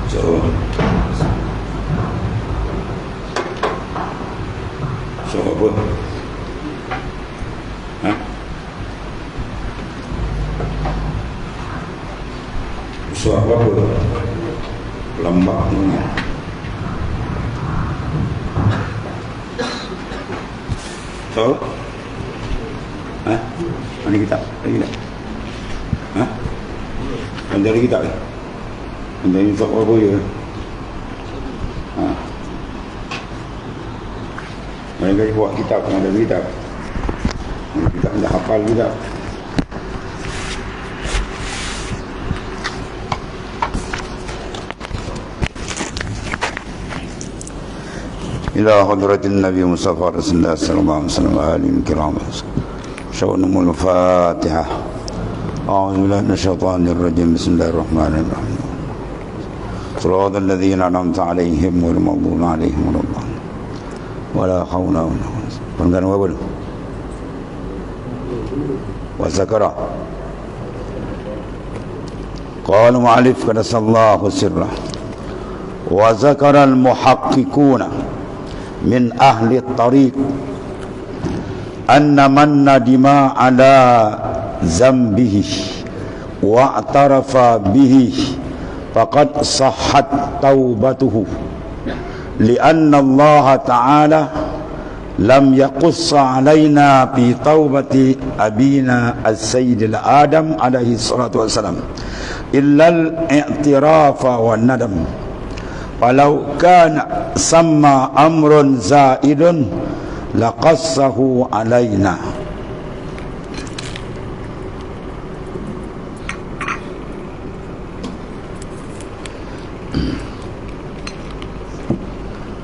So apa? So apa? Lambak punya. So, mana kita? Lagi tak? Dari kita ni. Dari sok apa je. Mereka buat kitab, ada kitab. Kita dah hafal kitab. Ila hadratin Nabi Mustafa Rasulullah sallallahu alaihi wasallam wa alihi kiram. Syawunul Fatihah. A'udzu billahi minasyaitonir rajim. Bismillahirrahmanirrahim. Shiratal ladzina an'amta 'alaihim ghairil maghdubi 'alaihim waladdallin. Wala haula wala quwwata. Penggan apa tu? Wa zakara. Qala mu'allif qadasallahu sirrah. Wa zakara al-muhaqqiquna min ahli at-tariq anna man nadima ala zambihi wa i'tarafa bihi faqad sahhat taubatuhu li'anna Allah ta'ala lam yaqussa alaina fi taubati abina as-sayyid al-adam alaihi salatu wassalam illa al-i'tirafa wa nadam. Walau kana sama amrun zaidun laqassahu alaina.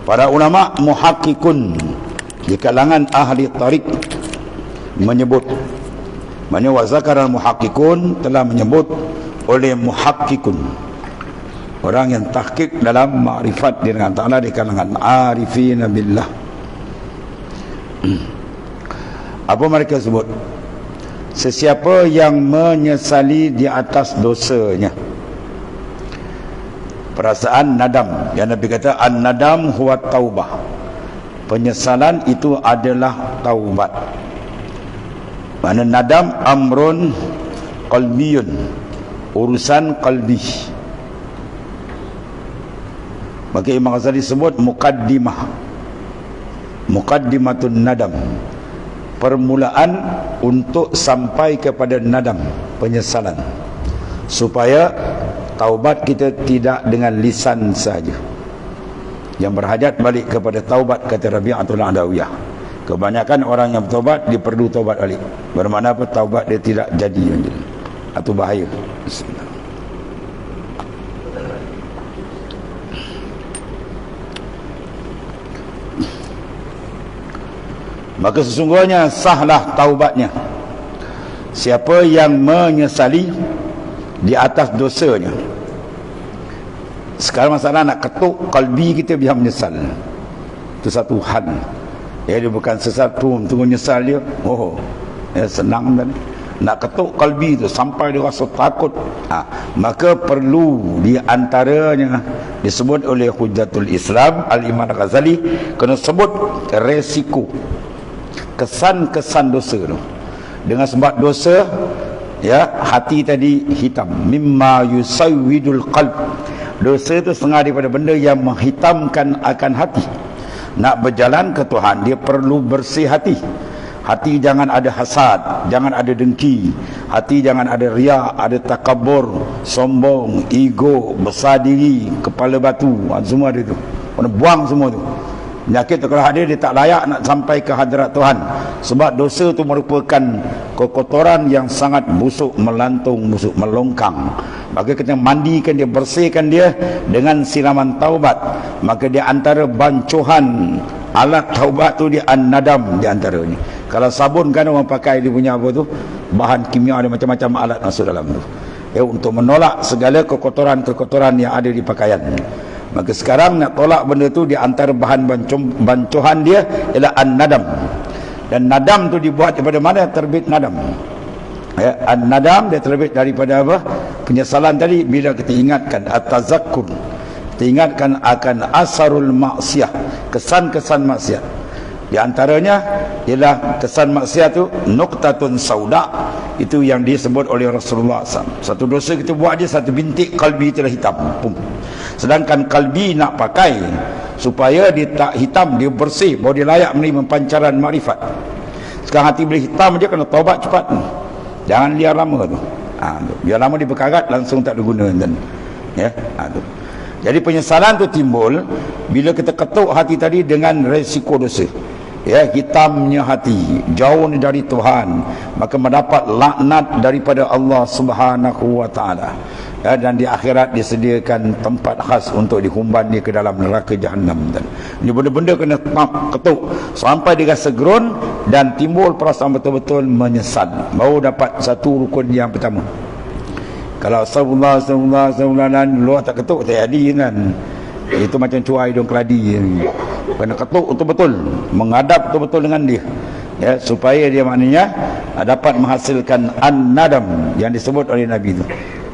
Para ulama muhakkikun di kalangan ahli tarik menyebut, maknanya wa zakara muhakkikun telah menyebut oleh muhakkikun, orang yang tahqiq dalam makrifat dengan Ta'ala di kalangan arifina billah. Apa mereka sebut? Sesiapa yang menyesali di atas dosanya, perasaan nadam, yang Nabi kata an-nadam huwa taubah, penyesalan itu adalah taubat. Mana nadam amrun qalbiyun, urusan qalbi. Maka Imam Ghazali sebut muqaddimatun nadam, permulaan untuk sampai kepada nadam, penyesalan, supaya taubat kita tidak dengan lisan saja. Yang berhajat balik kepada taubat, kata Rabi'atul Adawiyah. Kebanyakan orang yang bertaubat, dia perlu taubat balik. Bermakna apa? Taubat dia tidak jadi atau bahaya. Bismillah. Maka sesungguhnya sahlah taubatnya siapa yang menyesali di atas dosanya. Sekarang masalah nak ketuk kalbi kita biar menyesal, itu satu hal. Dia bukan sesat tu tunggu nyesal dia. Senang tadi. Nak ketuk kalbi tu sampai dia rasa takut, maka perlu di antaranya disebut oleh Hujjatul Islam Al-Imam Ghazali, kena sebut resiko, kesan-kesan dosa tu. Dengan sebab dosa, ya, hati tadi hitam, mimma yusawwidul qalb. Dosa itu setengah daripada benda yang menghitamkan akan hati. Nak berjalan ke Tuhan, dia perlu bersih hati. Hati jangan ada hasad, jangan ada dengki, hati jangan ada riak, ada takabur, sombong, ego, besar diri, kepala batu, semua ada tu. Kena buang semua tu. Penyakit tu kalau ada, dia tak layak nak sampai ke hadirat Tuhan. Sebab dosa tu merupakan kekotoran yang sangat busuk, melantung, busuk, melongkang. Maka kita mandikan dia, bersihkan dia dengan siraman taubat. Maka dia antara bancuhan alat taubat tu dia an-nadam di antaranya. Kalau sabun kan orang pakai dia punya apa tu, bahan kimia, ada macam-macam alat masuk dalam tu, ya, untuk menolak segala kekotoran-kekotoran yang ada di pakaian. Maka sekarang nak tolak benda tu, di antara bahan bancuhan dia ialah an-nadam. Dan nadam tu dibuat daripada mana? Terbit nadam, ya, an-nadam dia terbit daripada apa? Penyesalan tadi. Bila kita ingatkan at-tazakkur, kita ingatkan akan asarul maksiyah, kesan-kesan maksiat. Di antaranya ialah kesan maksiat tu nuqtatun sauda, itu yang disebut oleh Rasulullah SAW. Satu dosa kita buat dia, satu bintik kalbi telah hitam. Pum. Sedangkan kalbi nak pakai supaya dia tak hitam, dia bersih, bahawa dia layak menerima pancaran makrifat. Sekarang hati boleh hitam dia, kena taubat cepat. Jangan liar lama tu. Biar lama dia berkarat, langsung tak ada guna. Ya, tu. Jadi penyesalan tu timbul bila kita ketuk hati tadi dengan resiko dosa. Ya, hitamnya hati, jauh dari Tuhan, maka mendapat laknat daripada Allah Subhanahu wa taala. Ya, dan di akhirat disediakan tempat khas untuk dihumban dia ke dalam neraka Jahannam. Dan ini benda-benda kena ketuk sampai dia rasa gerun dan timbul perasaan betul-betul menyesal, baru dapat satu rukun yang pertama. Kalau astagfirullah luar tak ketuk tak jadi kan. Itu macam cuai hidung keladi. Kena ketuk betul-betul, menghadap betul-betul dengan dia, ya, supaya dia maknanya dapat menghasilkan an-nadam yang disebut oleh Nabi itu.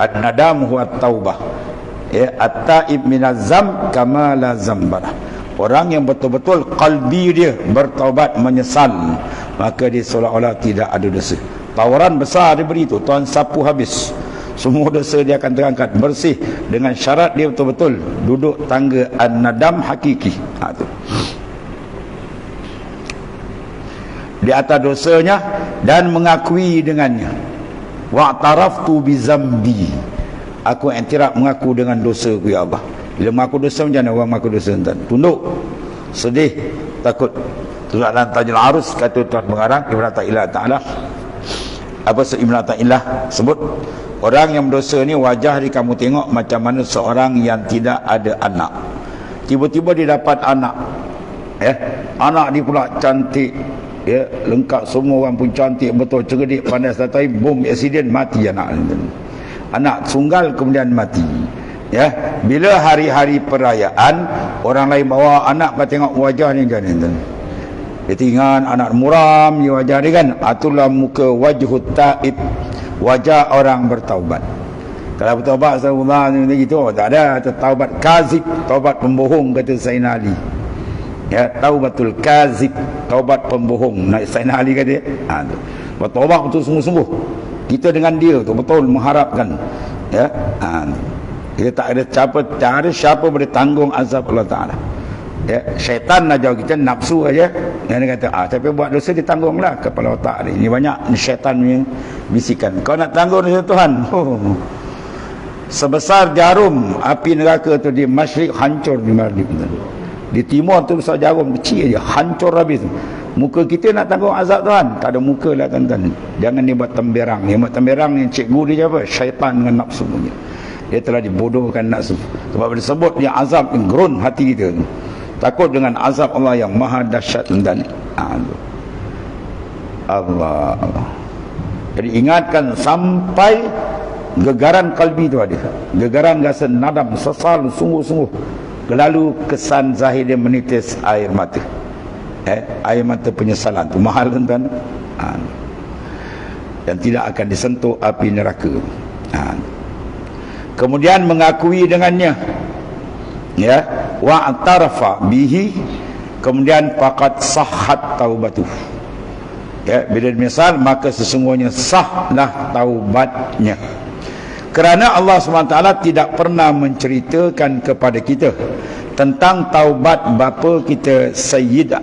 An-nadam huwa taubah, ya, at-taib minaz zam kama la zambara. Orang yang betul-betul kalbi dia bertaubat menyesal, maka dia seolah-olah tidak ada dosa. Tawaran besar diberi itu, Tuhan sapu habis. Semua dosa dia akan terangkat bersih dengan syarat dia betul-betul duduk tangga an-nadam hakiki. Tu. Di atas dosanya dan mengakui dengannya. Wa'taraftu bi zambi. Aku iktiraf mengaku dengan dosaku ya Allah. Bila mengaku dosa macam mana orang mengaku dosa? Tunduk, sedih, takut. Surah Al-Tajil Arus kata Tuhan mengarang Ibn Ta'illah Ta'ala. Apa Ibn Ta'illah sebut? Orang yang berdosa ni wajah dia kamu tengok macam mana seorang yang tidak ada anak. Tiba-tiba dia dapat anak. Anak dia pula cantik. Ya, lengkap, semua orang pun cantik, betul, cerdik, pandai, tapi bom accident mati anak. Anak tunggal kemudian mati. Ya, bila hari-hari perayaan orang lain bawa anak, kau tengok wajah ni kan. Dia tengok anak muram ni wajah dia kan. Atulah muka wajhut taib, wajah orang bertaubat. Kalau bertaubat sallallahu alaihi gitu tak ada, taubat kazib, taubat pembohong kata Sayyidina Ali. Ya, taubatul kazib, taubat pembohong. Naik Sayyidina Ali kata, bertaubat betul sungguh-sungguh. Kita dengan dia tu betul mengharapkan. Ya, kita tak ada siapa boleh tanggung azab Allah Taala. Ya, syaitan nak jauh kita, nafsu aja. Yang dia kata, tapi buat dosa ditanggunglah kepala otak dia. Ini banyak syaitan punya bisikan. Kau nak tanggung dosa Tuhan. Sebesar jarum api neraka tu di masyrik hancur di maghrib. Di timur tu besar jarum kecil aja, hancur habis. Muka kita nak tanggung azab Tuhan, tak ada muka lah tuan-tuan. Jangan dia buat temberang. Dia buat temberang yang cikgu dia apa? Syaitan dengan nafsu punya. Dia telah dibodohkan nafsu. Sebab disebut dia azab yang gerun hati kita. Takut dengan azab Allah yang maha dahsyat dan Allah. Jadi ingatkan sampai gegaran kalbi itu ada. Gegaran rasa nadam, sesal sungguh-sungguh. Lalu kesan zahir dia menitis air mata. Air mata penyesalan tu mahal tuan-tuan. Dan tidak akan disentuh api neraka. Kemudian mengakui dengannya. Ya, wa'tarafa bihi, kemudian faqad sahhat taubatuh. Ya, bila menyesal maka sesungguhnya sahlah taubatnya. Kerana Allah SWT tidak pernah menceritakan kepada kita tentang taubat bapa kita Sayyidina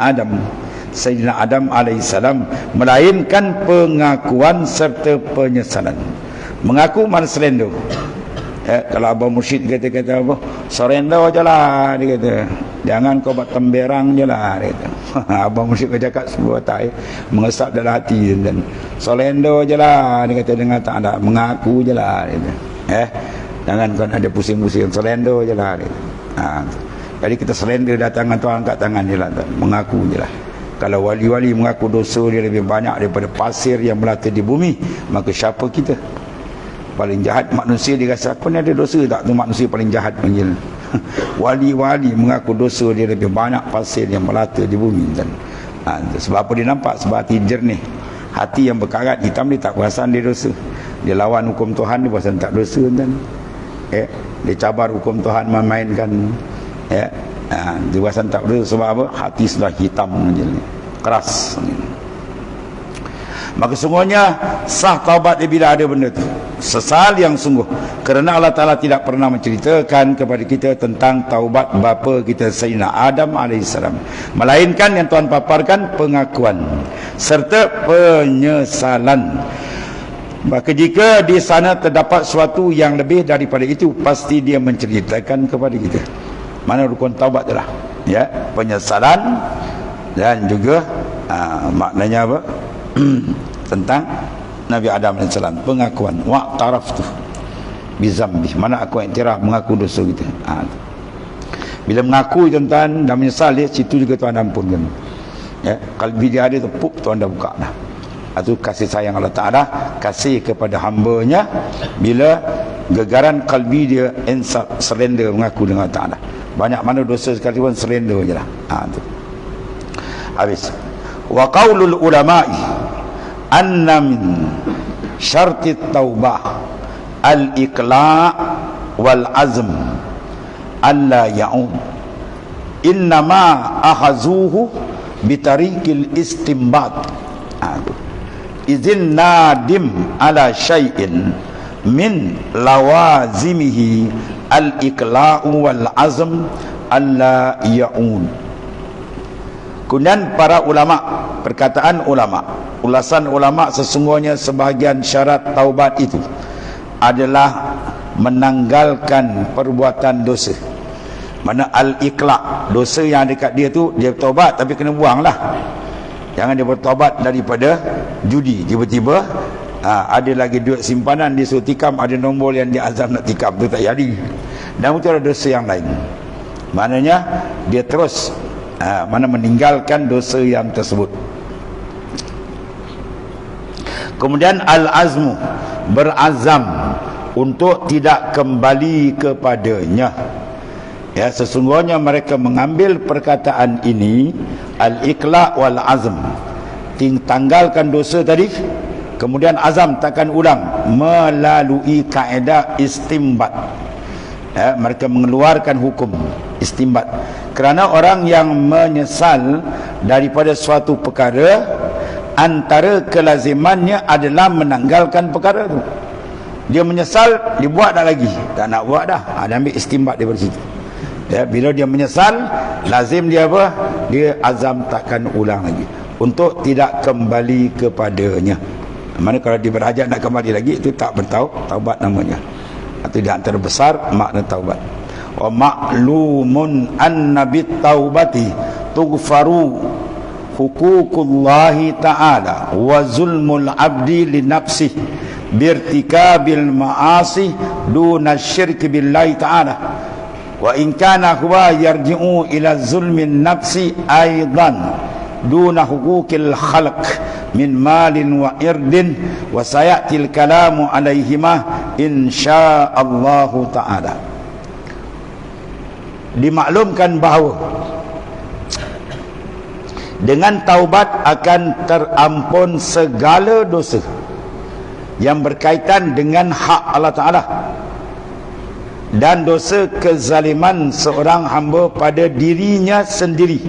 Adam alaihissalam, melainkan pengakuan serta penyesalan. Mengaku mana selendo. Kalau Abang Mursyid kata apa, surrender je lah, dia kata. Jangan kau buat temberang je lah, dia kata. Abang Mursyid kau cakap sebuah tak, mengesap dalam hati. Dan surrender je lah, dia kata, dengan tak ada, mengaku je lah, dia kata. Jangan kau ada pusing-pusing, surrender je lah, dia kata. Jadi kita surrender datangan Tuhan angkat tangan je lah, mengaku je lah. Kalau wali-wali mengaku dosa dia lebih banyak daripada pasir yang melata di bumi, maka siapa kita? Paling jahat manusia dia rasa aku ni ada dosa tak, tu manusia paling jahat panggil. Wali-wali mengaku dosa dia lebih banyak pasir yang melata di bumi. Dan sebab apa dia nampak? Sebab hati jernih. Hati yang berkarat hitam dia tak perasan dia dosa. Dia lawan hukum Tuhan, dia perasan tak dosa. Dan Dia cabar hukum Tuhan, memainkan dewasa tak boleh. Sebab apa? Hati sudah hitam, keras. Maka sungguhnya sah taubat dia bila ada benda tu, sesal yang sungguh, kerana Allah Ta'ala tidak pernah menceritakan kepada kita tentang taubat bapa kita Sayyidina Adam AS, melainkan yang Tuhan paparkan pengakuan serta penyesalan. Maka jika di sana terdapat sesuatu yang lebih daripada itu, pasti dia menceritakan kepada kita mana rukun taubat itulah, penyesalan dan juga maknanya apa? Tentang Nabi Adam AS, pengakuan wa taraftu bizambi, mana aku iktiraf, mengaku dosa kita. Bila mengaku tuan-tuan dan menyesal, dia situ juga Tuhan ampunkan. Kalbi dia ada tu, Tuhan dah buka dah. Itu kasih sayang Allah Ta'ala, kasih kepada hambanya bila gegaran kalbi dia insaf, surrender, mengaku dengan Allah Ta'ala. Banyak mana dosa sekali pun surrender je lah. Tu habis. Wa qaulul ulama'i anna min syartit taubah al-iqla' wal azm alla ya'ud, innama akhazuhu bitariqil istimbat, izin nadim ala syai'in min lawazimihi al-iqla'u wal azm alla ya'ud. Kemudian para ulama, perkataan ulama, ulasan ulama, sesungguhnya sebahagian syarat taubat itu adalah menanggalkan perbuatan dosa. Mana al-iqla', dosa yang dekat dia tu, dia taubat tapi kena buanglah. Jangan dia bertaubat daripada judi, tiba-tiba ada lagi duit simpanan dia suruh tikam, ada nombor yang dia azam nak tikam, tu tak jadi. Dan itu ada dosa yang lain. Maknanya dia terus meninggalkan dosa yang tersebut. Kemudian al-azmu, berazam untuk tidak kembali kepadanya. Sesungguhnya mereka mengambil perkataan ini, al-iqla' wal azm, tanggalkan dosa tadi, kemudian azam takkan ulang, melalui kaedah istimbat. Mereka mengeluarkan hukum istimbat. Kerana orang yang menyesal daripada suatu perkara, antara kelazimannya adalah menanggalkan perkara itu. Dia menyesal, dia buat dah lagi, tak nak buat dah, dia ambil istimbat daripada situ. Bila dia menyesal, lazim dia apa? Dia azam takkan ulang lagi, untuk tidak kembali kepadanya. Mana kalau dia berhajat nak kembali lagi, itu tak bertaubat namanya. Itu di antara besar makna taubat. Wa ma'lumun anna bit taubati tughfaru huququllahi ta'ala wa zulmul abdi li nafsihi birtikabil ma'asi duna syirk billahi ta'ala, wa in kana huwa yarji'u ila zulmin nafsi aidan duna huquqil khalq min malin wa irdin, wa sayatil kalamu alaihima insyaallahu ta'ala. Dimaklumkan bahawa dengan taubat akan terampun segala dosa yang berkaitan dengan hak Allah Ta'ala dan dosa kezaliman seorang hamba pada dirinya sendiri.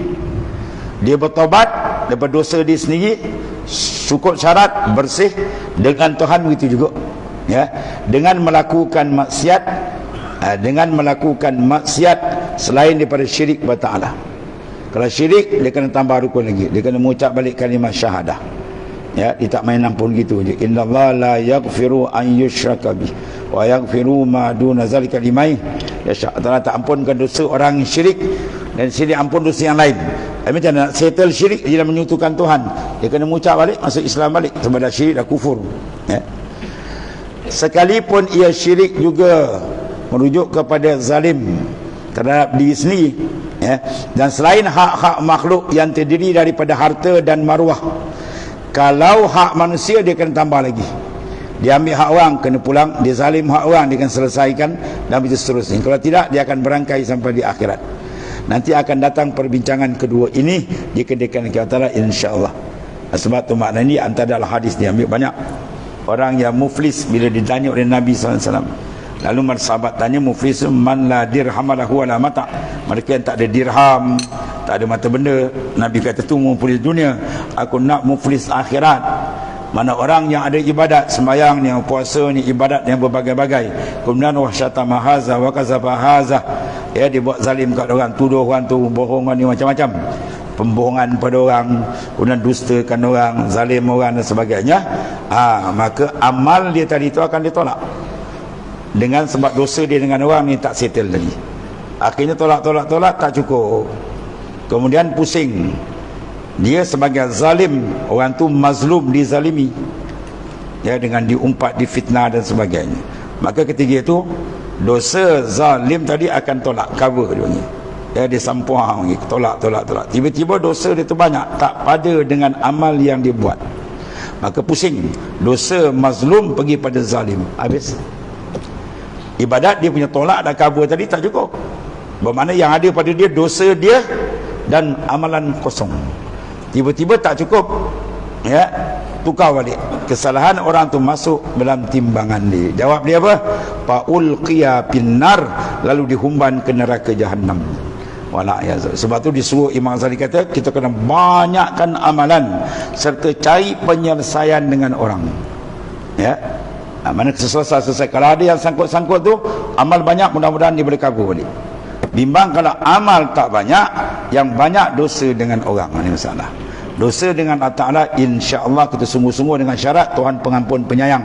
Dia bertaubat daripada dosa dia sendiri, cukup syarat bersih dengan Tuhan, begitu juga dengan melakukan maksiat, selain daripada syirik kepada Ta'ala. Kalau syirik, dia kena tambah rukun lagi, dia kena mengucap balik kalimah syahadah. Dia tak main ampun gitu je. Innallaha la yaghfiru an yushraka bih wa yaghfiru ma duna zalika liman yasha. Allah tak ampunkan dosa orang syirik, dan syirik ampun dosa yang lain. Macam nak settle syirik, dia dah menyutukan Tuhan, dia kena mengucap balik, masuk Islam balik, sebab dah syirik, dah kufur. Sekalipun ia syirik juga merujuk kepada zalim terhadap diri sendiri, dan selain hak-hak makhluk yang terdiri daripada harta dan maruah. Kalau hak manusia, dia kena tambah lagi, dia ambil hak orang, kena pulang, dia zalim hak orang, dia akan selesaikan, dan begitu seterusnya. Kalau tidak, dia akan berangkai sampai di akhirat. Nanti akan datang perbincangan kedua ini di kedekan Allah, insya-Allah. Sebab tu makna ini antara dalam hadis dia ambil banyak orang yang muflis bila ditanya oleh Nabi SAW, Lalu sahabat tanya, muflis man la dirham lahu wala mata, mereka yang tak ada dirham, tak ada mata benda. Nabi kata tu muflis dunia, aku nak muflis akhirat. Mana orang yang ada ibadat, sembahyang ni, puasa ni, ibadat yang berbagai-bagai, kemudian wasyatama haza wa kazaba haza, ya, dia buat zalim kat orang, tuduh orang tu bohong ni, macam-macam pembohongan pada orang, kemudian dustakan orang, zalim orang dan sebagainya, maka amal dia tadi tu akan ditolak. Dengan sebab dosa dia dengan orang ni tak settle tadi, akhirnya tolak tak cukup, kemudian pusing. Dia sebagai zalim, orang tu mazlum, dizalimi, ya, dengan diumpat, difitnah dan sebagainya. Maka ketiga itu dosa zalim tadi akan tolak, cover dia panggil, ya, dia sampuang, tolak. Tiba-tiba dosa dia tu banyak, tak pada dengan amal yang dia buat, maka pusing. Dosa mazlum pergi pada zalim, habis. Ibadat dia punya tolak dah cover tadi, tak cukup. Bermakna yang ada pada dia dosa dia dan amalan kosong. Tiba-tiba tak cukup, ya, tukar balik. Kesalahan orang tu masuk dalam timbangan dia. Jawab dia apa? Faulqiya finnar, lalu dihumban ke neraka jahanam. Wala ya. Sebab tu disuruh Imam Ghazali kata, kita kena banyakkan amalan serta cari penyelesaian dengan orang, ya. Mana selesai. Kalau ada yang sangkut-sangkut tu, amal banyak, mudah-mudahan dia boleh cover balik. Bimbang kalau amal tak banyak, yang banyak dosa dengan orang, ini masalah. Dosa dengan Allah Ta'ala, insya-Allah kita sungguh-sungguh dengan syarat Tuhan pengampun penyayang.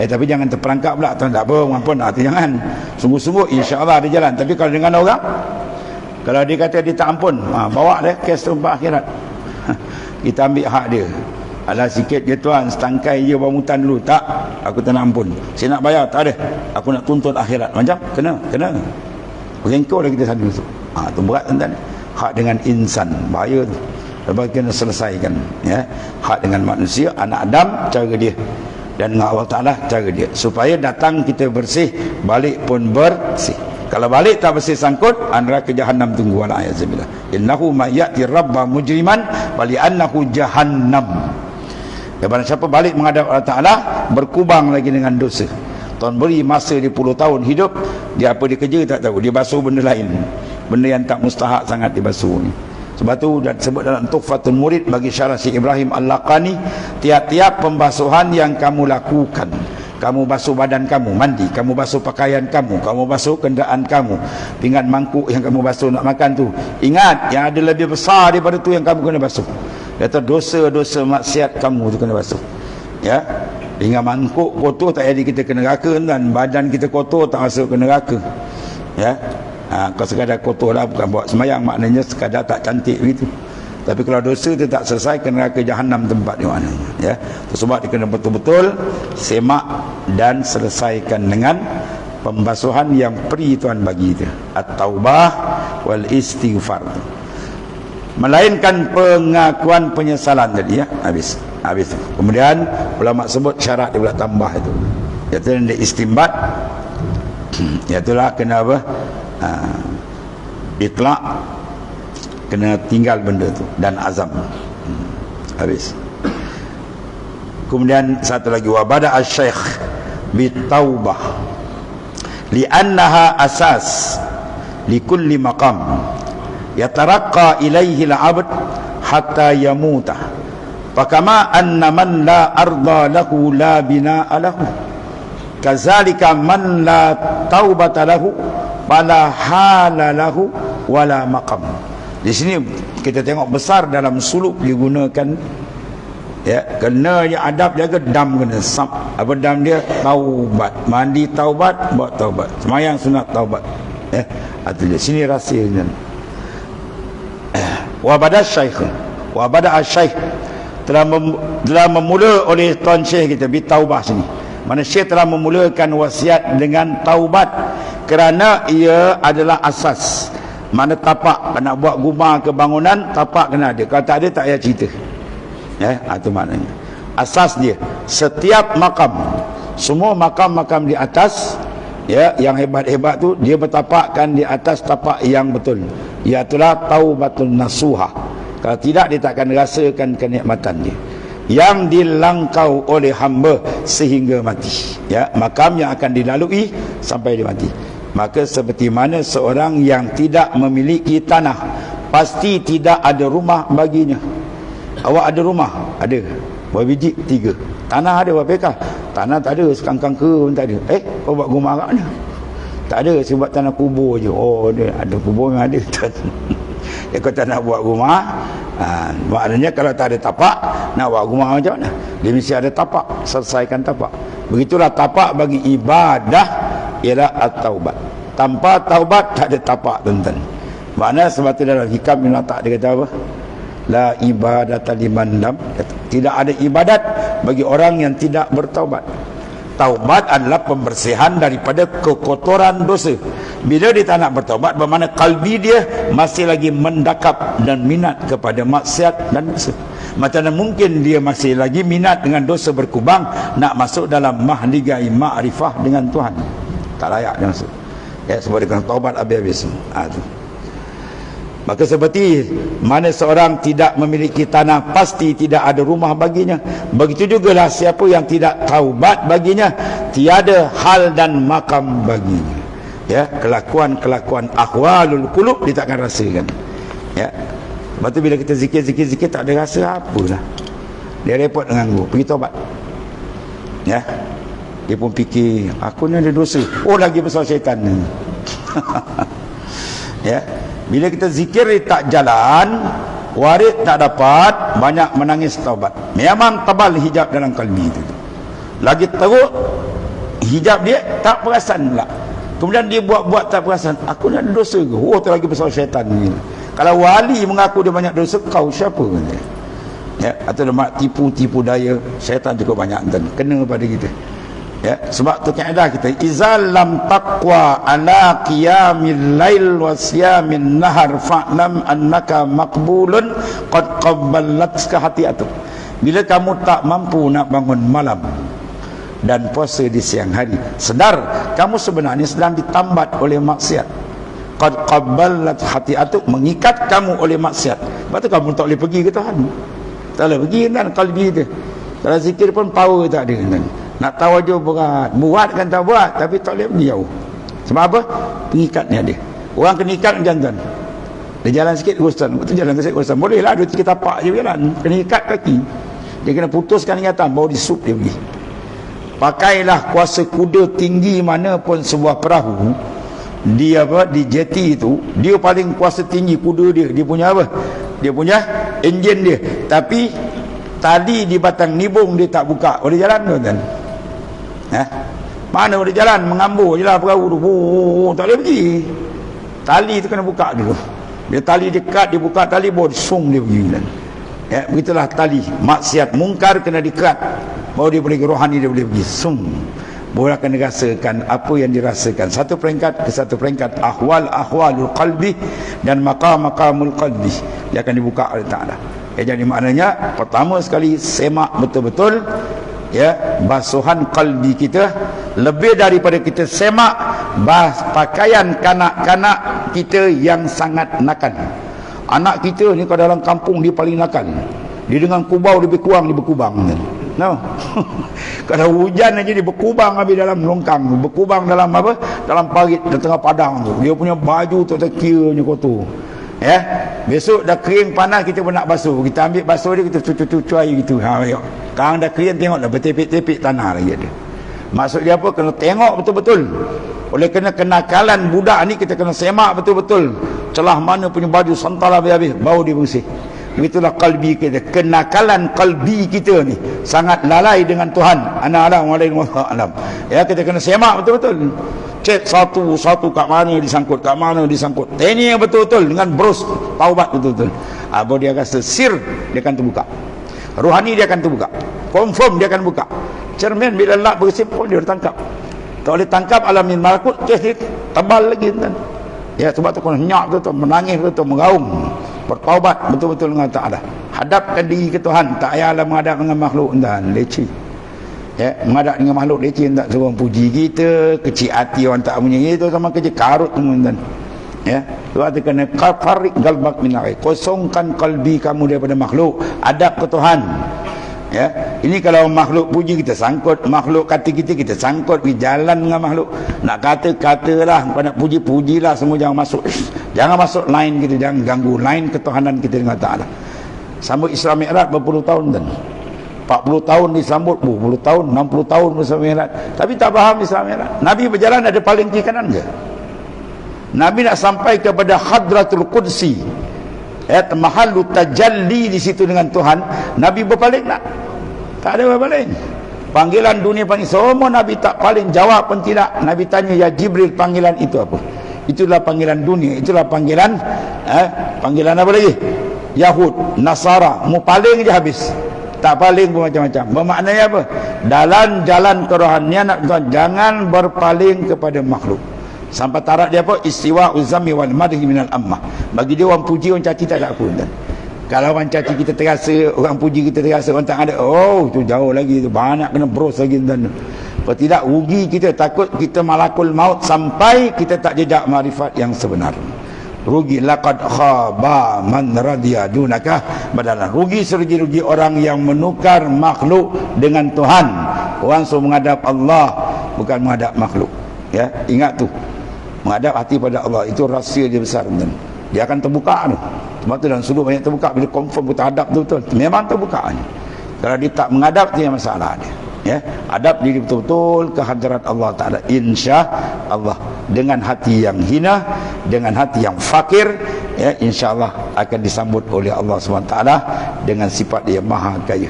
Tapi jangan terperangkap pula, Tuhan tak apa mengampun, jangan. Sungguh-sungguh insya-Allah ada jalan. Tapi kalau dengan orang, kalau dia kata dia tak ampun, bawa dia kes tempat akhirat. Kita ambil hak dia. Alah sikit je tuan, setangkai je bamutan dulu. Tak, aku tak nak ampun. Saya nak bayar, tak ada. Aku nak tuntut akhirat. Macam? Kena. Bengkau dah kita sana tu. Tu berat tuan-tuan. Hak dengan insan, bahaya tu. Lepas kena selesaikan, ya. Hak dengan manusia, anak Adam, cara dia. Dan dengan Allah Ta'ala, cara dia. Supaya datang kita bersih, balik pun bersih. Kalau balik tak bersih sangkut, neraka jahanam tunggu. Wala ayazabillah. Innahu mayyati rabba mujriman bali annahu jahannam. Daripada siapa balik menghadap Allah Ta'ala, berkubang lagi dengan dosa. Tuan beri masa dia 10 tahun hidup, dia apa dia kerja tak tahu, dia basuh benda lain, benda yang tak mustahak sangat dia basuh ni. Sebab tu dan sebut dalam Tuhfatul Murid bagi syarah Syekh Ibrahim Al-Laqani, tiap-tiap pembasuhan yang kamu lakukan, kamu basuh badan kamu, mandi, kamu basuh pakaian kamu basuh kenderaan kamu, pinggan mangkuk yang kamu basuh nak makan tu, ingat yang ada lebih besar daripada tu yang kamu kena basuh. Kata dosa-dosa maksiat kamu tu kena basuh, ya. Pinggan mangkuk kotor tak jadi kita kena neraka, dan badan kita kotor tak masuk ke neraka, ya. Kalau sekadar kotor lah, bukan buat sembahyang, maknanya sekadar tak cantik begitu. Tapi kalau dosa tu tak selesai, ke neraka jahanam tempat di mana, ya. Sebab dia kena betul-betul semak dan selesaikan dengan pembasuhan yang peri Tuhan bagi itu, at-taubah wal istighfar, melainkan pengakuan penyesalan tadi, ya. Habis. Kemudian ulama sebut syarat dia pula tambah itu, iaitu dia istimbat, iaitulah kena apa, itlaq, kena tinggal benda tu, dan azam. Habis. Kemudian satu lagi, wa bada asy-syaikh bitaubah li'annaha asas likulli maqam yataraqqa ilaihi al-'abd hatta yamuta, fakama anna man la arda lahu la binaa lahu, kazalika man la taubata lahu fala hala lahu wala maqam. Di sini kita tengok besar dalam suluk digunakan, ya, kena yang adab jaga dam, kena apa dam dia, taubat, mandi taubat, buat taubat, sembahyang sunat taubat, ya. Artinya sini rahsianya. Wa bada asy-syaikh telah memula oleh tuan syekh kita bitaubah sini. Mana syekh telah memulakan wasiat dengan taubat kerana ia adalah asas. Mana tapak, nak buat gubang ke bangunan, tapak kena ada. Kalau tak ada, tak payah cerita, ya. Itu maknanya asas dia. Setiap makam, semua makam-makam di atas, ya, yang hebat-hebat tu, dia bertapakkan di atas tapak yang betul, iaitulah taubatun nasuha. Kalau tidak, dia tak akan rasakan kenikmatan dia yang dilangkau oleh hamba sehingga mati, ya. Makam yang akan dilalui sampai dia mati. Maka seperti mana seorang yang tidak memiliki tanah, pasti tidak ada rumah baginya. Awak ada rumah? Ada. Berapa biji? 3. Tanah ada berapa ekar? Tanah tak ada, sekangkang ke pun tak ada. Kau buat rumah kat mana? Tak ada, saya buat tanah kubur je. Oh, ada kubur memang ada. Kau tak nak buat rumah, maknanya kalau tak ada tapak, nak buat rumah macam mana? Dia mesti ada tapak, selesaikan tapak. Begitulah tapak bagi ibadah ialah at-taubat. Tanpa taubat tak ada tapak, tuan-tuan. Makna sebab itu dalam hikam Ibn Atta' dia kata apa? La ibadata liman lam, tidak ada ibadat bagi orang yang tidak bertaubat. Taubat adalah pembersihan daripada kekotoran dosa. Bila dia tak nak bertaubat, bermakna kalbi dia masih lagi mendakap dan minat kepada maksiat dan dosa. Macam mana mungkin dia masih lagi minat dengan dosa berkubang, nak masuk dalam mahligai ma'rifah dengan Tuhan? Tak layak dia masuk. Ya, sebab dia kena taubat habis-habis. Maka seperti mana seorang tidak memiliki tanah, pasti tidak ada rumah baginya. Begitu jugalah siapa yang tidak taubat baginya, tiada hal dan makam baginya. Ya, kelakuan-kelakuan ahwalul qulub dia takkan rasakan. Ya. Lepas tu bila kita zikir tak ada rasa apa lah. Dia repot dengan guru, pergi taubat. Ya. Dia pun fikir, aku ni ada dosa. Oh, lagi besar syaitan ni. Ya. Bila kita zikir tak jalan, warid tak dapat, banyak menangis taubat. Memang tebal hijab dalam kalbi itu. Lagi teruk, hijab dia tak perasan pula. Kemudian dia buat-buat tak perasan. Aku ni ada dosa ke? Oh, tu lagi besar syaitan ni. Kalau wali mengaku dia banyak dosa, kau siapa? Ya, atau dia tipu daya, syaitan cukup banyak dan kena pada kita. Ya, sebab tu kaedah kita, izal lam taqwa ala qiyamil lail wa siyamin nahar fa'lam annaka maqbulun qad qabbalatska hatiatuk. Bila kamu tak mampu nak bangun malam dan puasa di siang hari, sedar kamu sebenarnya sedang ditambat oleh maksiat. Qad qabbalat hatiatuk, mengikat kamu oleh maksiat. Sebab tu kamu tak boleh pergi ke Tuhan. Tak boleh pergi kan kalbi dia. Kalau zikir pun power tak ada kan. Nak tawajuh berat, buat kan tak buat, tapi tak boleh pergi jauh. Sebab apa? Pengikatnya dia. Orang kena ikat macam tuan. Dia jalan sikit Ustaz, betul jalan sikit Ustaz. Boleh lah 2-3 tapak je jalan. Kena ikat kaki. Dia kena putuskan ingatan, baru disup dia pergi. Pakailah kuasa kuda tinggi mana pun sebuah perahu. Dia apa? Di jeti itu, dia paling kuasa tinggi kuda dia. Dia punya apa? Dia punya enjin dia. Tapi tali di batang nibung dia tak buka. Boleh jalan tuan-tuan? Mana boleh jalan? Mengambur je lah perahu tu. Tak boleh pergi. Tali tu kena buka dulu. Dia tali dekat, dia buka tali, baru sung dia pergi. Ya, begitulah tali. Maksiat mungkar kena dikerat, baru dia boleh, rohani dia boleh pergi. Sung. Baru akan dirasakan apa yang dirasakan. Satu peringkat ke satu peringkat. Ahwalul qalbi dan maqamul qalbi. Dia akan dibuka oleh Ta'ala. Jadi maknanya, pertama sekali semak betul-betul, ya, basuhan kalbi kita. Lebih daripada kita semak pakaian kanak-kanak kita yang sangat nakal. Anak kita ni kalau dalam kampung dia paling nakal. Dia dengan kubau lebih kurang dia berkubang. No. Kalau hujan aja dia berkubang habis dalam longkang, berkubang dalam apa? Dalam parit di tengah padang tu. Dia punya baju tu kiranya kotor. Ya, besok dah kering panas kita pun nak basuh. Kita ambil basuh dia, kita cucu air gitu. Sekarang dah kering, tengoklah bertepik-tepik tanah lagi ada. Maksud dia apa? Kena tengok betul-betul. Oleh kena kenakalan budak ni, kita kena semak betul-betul. Celah mana punya baju santal habis-habis, baru dia bersih. Begitulah kalbi kita. Kenakalan kalbi kita ni sangat lalai dengan Tuhan. Ana alam wa alam. Ya, kita kena semak betul-betul. Cek satu-satu kat mana disangkut, kat mana disangkut. Ini yang betul-betul dengan bros taubat betul-betul. Baru dia rasa sir dia akan terbuka. Rohani dia akan terbuka. Confirm dia akan buka. Cermin bila lap bersih pun dia tertangkap. Tak boleh tangkap alamin malakut, dia tebal lagi kan. Ya, sebab tu kena nyak tu menangis tu meraung. Bertaubat betul-betul dengan Ta'ala. Hadapkan diri ke Tuhan, tak payahlah menghadap dengan makhluk dan leceh. Ya, menghadap dengan makhluk leceh, tak suruh puji kita, kecil hati orang tak punya, itu sama kerja karut teman-teman. Ya, sebab tu kena farik galbak min narai, kosongkan kalbi kamu daripada makhluk, hadap ke Tuhan. Ya, Ini kalau makhluk puji kita sangkut, makhluk kata kita sangkut, pergi jalan dengan makhluk. Nak kata-katalah, kau nak puji-pujilah, semua jangan masuk. Jangan masuk line kita, jangan ganggu line ketuhanan kita dengan Ta'ala. Sambut Isra Mi'raj berpuluh tahun dan 40 tahun disambut, 20 tahun, 60 tahun Isra Mi'raj. Tapi tak faham Isra Mi'raj. Nabi berjalan ada paling kiri kanan ke? Nabi nak sampai kepada Hadratul Qudsi, mahallu tajalli di situ dengan Tuhan. Nabi berpaling tak? Tak ada berpaling. Panggilan dunia panggil semua Nabi tak paling, jawab pun tidak. Nabi tanya, ya Jibril, panggilan itu apa? Itulah panggilan dunia, itulah panggilan panggilan apa lagi? Yahud, Nasara, mu paling je habis. Tak paling pun macam-macam. Bermaknanya apa? Dalam jalan kerohanian jangan berpaling kepada makhluk. Sampai tarat dia apa? Istiwa uzami wal madhi minal ammah. Bagi dia orang puji, orang caci tak ada apa pun. Kalau orang caci kita terasa, orang puji kita terasa, orang tak ada, oh tu jauh lagi, tu banyak kena bros lagi dan kalau tidak rugi kita, takut kita malakul maut sampai kita tak jejak marifat yang sebenar. Rugi laqad khaba man radiya dunaka badalan. Rugi serugi-rugi orang yang menukar makhluk dengan Tuhan. Orang suruh menghadap Allah, bukan menghadap makhluk. Ya, ingat tu. Menghadap hati pada Allah itu rahsia dia besar tuan. Dia akan terbuka tu. Sebab tu dalam sudut banyak terbuka, bila confirm kita hadap betul-betul, memang terbuka ni. Kalau dia tak menghadap, tu yang masalah dia. Ya, hadap diri betul-betul ke hadirat Allah Ta'ala, insya Allah, dengan hati yang hina, dengan hati yang fakir, ya, insya Allah akan disambut oleh Allah SWT dengan sifat dia maha kaya.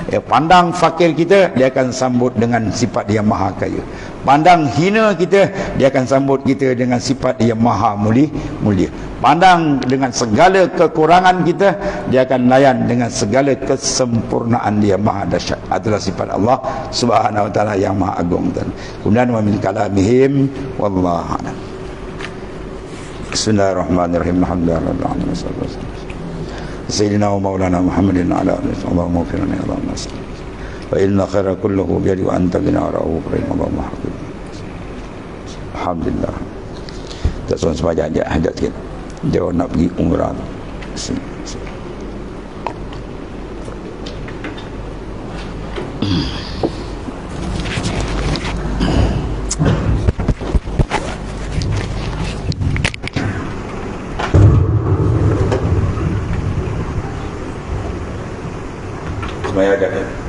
Ya, pandang fakir kita, dia akan sambut dengan sifat dia maha kaya. Pandang hina kita, dia akan sambut kita dengan sifat dia maha mulia. Pandang dengan segala kekurangan kita, dia akan layan dengan segala kesempurnaan dia maha dahsyat. Itulah sifat Allah Subhanahu wa taala yang maha agung. Kemudian wa min kalamihim wallahu a'lam. Bismillahirrahmanirrahim. Alhamdulillahirabbil alamin. Sayyidina wa maulana Muhammadin ala alihi Allahumma ighfir lana Allahumma salli wa inna khaira kulluhu bi yadi wa anta bina ra'ufur rahim Allahumma hafiz. Alhamdulillah. Tak soal sebagai hajat sikit. Dia nak pergi umrah. Semaya ada